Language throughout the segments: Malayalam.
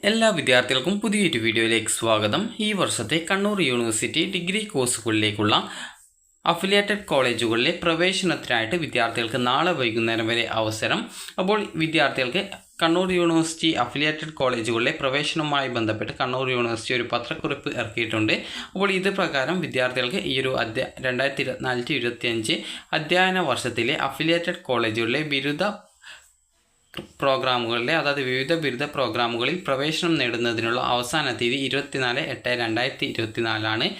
എല്ലാ വിദ്യാർത്ഥികൾക്കും പുതിയൊരു വീഡിയോയിലേക്ക് സ്വാഗതം. ഈ വർഷത്തെ കണ്ണൂർ യൂണിവേഴ്സിറ്റി ഡിഗ്രി കോഴ്സുകളിലേക്കുള്ള അഫിലിയേറ്റഡ് കോളേജുകളിലെ പ്രവേശനത്തിനായിട്ട് വിദ്യാർത്ഥികൾക്ക് നാളെ വൈകുന്നേരം വരെ അവസരം. അപ്പോൾ വിദ്യാർത്ഥികൾക്ക് കണ്ണൂർ യൂണിവേഴ്സിറ്റി അഫിലിയേറ്റഡ് കോളേജുകളിലെ പ്രവേശനവുമായി ബന്ധപ്പെട്ട് കണ്ണൂർ യൂണിവേഴ്സിറ്റി ഒരു പത്രക്കുറിപ്പ് ഇറക്കിയിട്ടുണ്ട്. അപ്പോൾ ഇത് പ്രകാരം വിദ്യാർത്ഥികൾക്ക് ഈ ഒരു 2024-25 അധ്യയന വർഷത്തിലെ അഫിലിയേറ്റഡ് കോളേജുകളിലെ ബിരുദ പ്രോഗ്രാമുകളിലെ വിവിധ ബിരുദ പ്രോഗ്രാമുകളിൽ പ്രവേശനം നേടുന്നതിനുള്ള അവസാന തീയതി 24/8/2024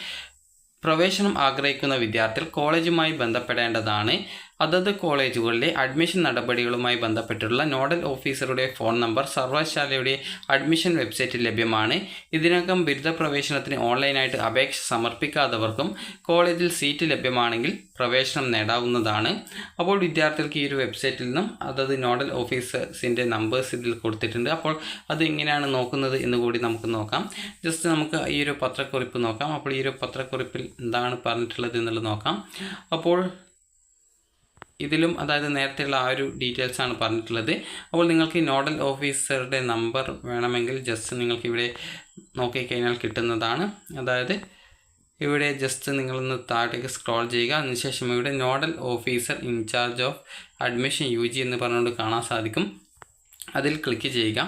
പ്രവേശനം ആഗ്രഹിക്കുന്ന വിദ്യാർത്ഥികൾ കോളേജുമായി ബന്ധപ്പെടേണ്ടതാണ്. അതത് കോളേജുകളിലെ അഡ്മിഷൻ നടപടികളുമായി ബന്ധപ്പെട്ടുള്ള നോഡൽ ഓഫീസറുടെ ഫോൺ നമ്പർ സർവകലാശാലയുടെ അഡ്മിഷൻ വെബ്സൈറ്റിൽ ലഭ്യമാണ്. ഇതിനകം ബിരുദ പ്രവേശനത്തിന് ഓൺലൈനായിട്ട് അപേക്ഷ സമർപ്പിക്കാത്തവർക്കും കോളേജിൽ സീറ്റ് ലഭ്യമാണെങ്കിൽ പ്രവേശനം നേടാവുന്നതാണ്. അപ്പോൾ വിദ്യാർത്ഥികൾക്ക് ഈ ഒരു വെബ്സൈറ്റിൽ നിന്നും അതത് നോഡൽ ഓഫീസേഴ്സിൻ്റെ നമ്പേഴ്സ് ഇതിൽ കൊടുത്തിട്ടുണ്ട്. അപ്പോൾ അത് എങ്ങനെയാണ് നോക്കുന്നത് എന്ന് കൂടി നമുക്ക് നോക്കാം. ജസ്റ്റ് നമുക്ക് ഈ ഒരു പത്രക്കുറിപ്പ് നോക്കാം. അപ്പോൾ ഈ ഒരു പത്രക്കുറിപ്പിൽ എന്താണ് പറഞ്ഞിട്ടുള്ളത് എന്നുള്ളത് നോക്കാം. അപ്പോൾ ഇതിലും നേരത്തെയുള്ള ആ ഒരു ഡീറ്റെയിൽസ് ആണ് പറഞ്ഞിട്ടുള്ളത്. അപ്പോൾ നിങ്ങൾക്ക് നോഡൽ ഓഫീസറുടെ നമ്പർ വേണമെങ്കിൽ ജസ്റ്റ് നിങ്ങൾക്ക് ഇവിടെ നോക്കിക്കഴിഞ്ഞാൽ കിട്ടുന്നതാണ്. ഇവിടെ ജസ്റ്റ് നിങ്ങളൊന്ന് താഴേക്ക് സ്ക്രോൾ ചെയ്യുക. അതിനുശേഷം ഇവിടെ nodal officer in-charge of admission UG എന്ന് പറഞ്ഞുകൊണ്ട് കാണാൻ സാധിക്കും. അതിൽ ക്ലിക്ക് ചെയ്യുക.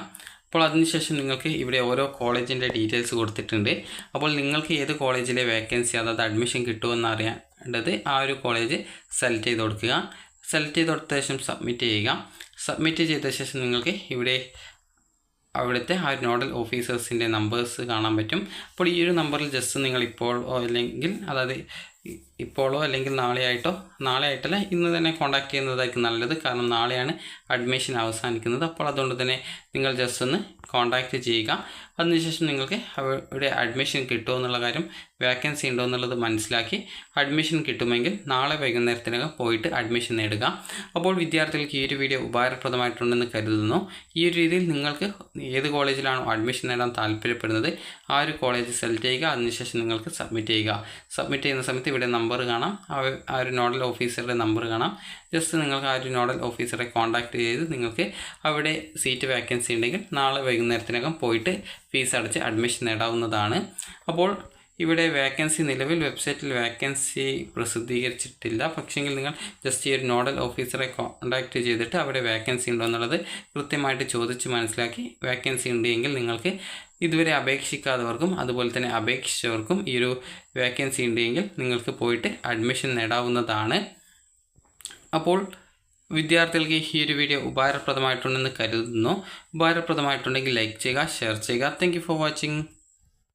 അപ്പോൾ അതിനുശേഷം നിങ്ങൾക്ക് ഇവിടെ ഓരോ കോളേജിൻ്റെ ഡീറ്റെയിൽസ് കൊടുത്തിട്ടുണ്ട്. അപ്പോൾ നിങ്ങൾക്ക് ഏത് കോളേജിലെ വേക്കൻസി അഡ്മിഷൻ കിട്ടുമെന്ന് അറിയേണ്ടത് ആ ഒരു കോളേജ് സെലക്ട് ചെയ്ത് കൊടുക്കുക. സെലക്ട് ചെയ്ത് കൊടുത്ത ശേഷം സബ്മിറ്റ് ചെയ്യുക. സബ്മിറ്റ് ചെയ്ത ശേഷം നിങ്ങൾക്ക് ഇവിടെ അവിടുത്തെ ആ നോഡൽ ഓഫീസേഴ്സിൻ്റെ നമ്പേഴ്സ് കാണാൻ പറ്റും. അപ്പോൾ ഈ ഒരു നമ്പറിൽ ജസ്റ്റ് നിങ്ങൾ ഇപ്പോഴോ അല്ലെങ്കിൽ നാളെ ആയിട്ടല്ല ഇന്ന് തന്നെ കോൺടാക്ട് ചെയ്യുന്നതായിരിക്കും നല്ലത്. കാരണം നാളെയാണ് അഡ്മിഷൻ അവസാനിക്കുന്നത്. അപ്പോൾ അതുകൊണ്ട് തന്നെ നിങ്ങൾ ജസ്റ്റ് ഒന്ന് കോൺടാക്റ്റ് ചെയ്യുക. അതിനുശേഷം നിങ്ങൾക്ക് അവിടെ അഡ്മിഷൻ കിട്ടുമോ എന്നുള്ള കാര്യം, വേക്കൻസി ഉണ്ടോ എന്നുള്ളത് മനസ്സിലാക്കി അഡ്മിഷൻ കിട്ടുമെങ്കിൽ നാളെ വൈകുന്നേരത്തിനകം പോയിട്ട് അഡ്മിഷൻ നേടുക. അപ്പോൾ വിദ്യാർത്ഥികൾക്ക് ഈ ഒരു വീഡിയോ ഉപകാരപ്രദമായിട്ടുണ്ടെന്ന് കരുതുന്നു. ഈ ഒരു രീതിയിൽ നിങ്ങൾക്ക് ഏത് കോളേജിലാണോ അഡ്മിഷൻ നേടാൻ താല്പര്യപ്പെടുന്നത് ആ ഒരു കോളേജ് സെലക്ട് ചെയ്യുക. അതിനുശേഷം നിങ്ങൾക്ക് സബ്മിറ്റ് ചെയ്യുക. സബ്മിറ്റ് ചെയ്യുന്ന സമയത്ത് ഇവിടെ നമ്പർ കാണാം, ആ ഒരു നോഡൽ ഓഫീസറുടെ നമ്പർ കാണാം. ജസ്റ്റ് നിങ്ങൾക്ക് ആ ഒരു നോഡൽ ഓഫീസറെ കോൺടാക്റ്റ് ചെയ്ത് നിങ്ങൾക്ക് അവിടെ സീറ്റ് വേക്കൻസി ഉണ്ടെങ്കിൽ നാളെ വൈകുന്നേരത്തിനകം പോയിട്ട് ഫീസ് അടച്ച് അഡ്മിഷൻ നേടാവുന്നതാണ്. അപ്പോൾ ഇവിടെ വേക്കൻസി നിലവിൽ വെബ്സൈറ്റിൽ വേക്കൻസി പ്രസിദ്ധീകരിച്ചിട്ടില്ല. പക്ഷേങ്കിൽ നിങ്ങൾ ജസ്റ്റ് ഈ ഒരു നോഡൽ ഓഫീസറെ കോൺടാക്റ്റ് ചെയ്തിട്ട് അവിടെ വേക്കൻസി ഉണ്ടോ എന്നുള്ളത് കൃത്യമായിട്ട് ചോദിച്ച് മനസ്സിലാക്കി വേക്കൻസി ഉണ്ടെങ്കിൽ നിങ്ങൾക്ക് ഇതുവരെ അപേക്ഷിക്കാത്തവർക്കും അതുപോലെ തന്നെ അപേക്ഷിച്ചവർക്കും ഈ ഒരു വേക്കൻസി ഉണ്ടെങ്കിൽ നിങ്ങൾക്ക് പോയിട്ട് അഡ്മിഷൻ നേടാവുന്നതാണ്. അപ്പോൾ വിദ്യാർത്ഥികൾക്ക് ഈ ഒരു വീഡിയോ ഉപകാരപ്രദമായിട്ടുണ്ടെന്ന് കരുതുന്നു. ഉപകാരപ്രദമായിട്ടുണ്ടെങ്കിൽ ലൈക്ക് ചെയ്യുക, ഷെയർ ചെയ്യുക. Thank you for watching.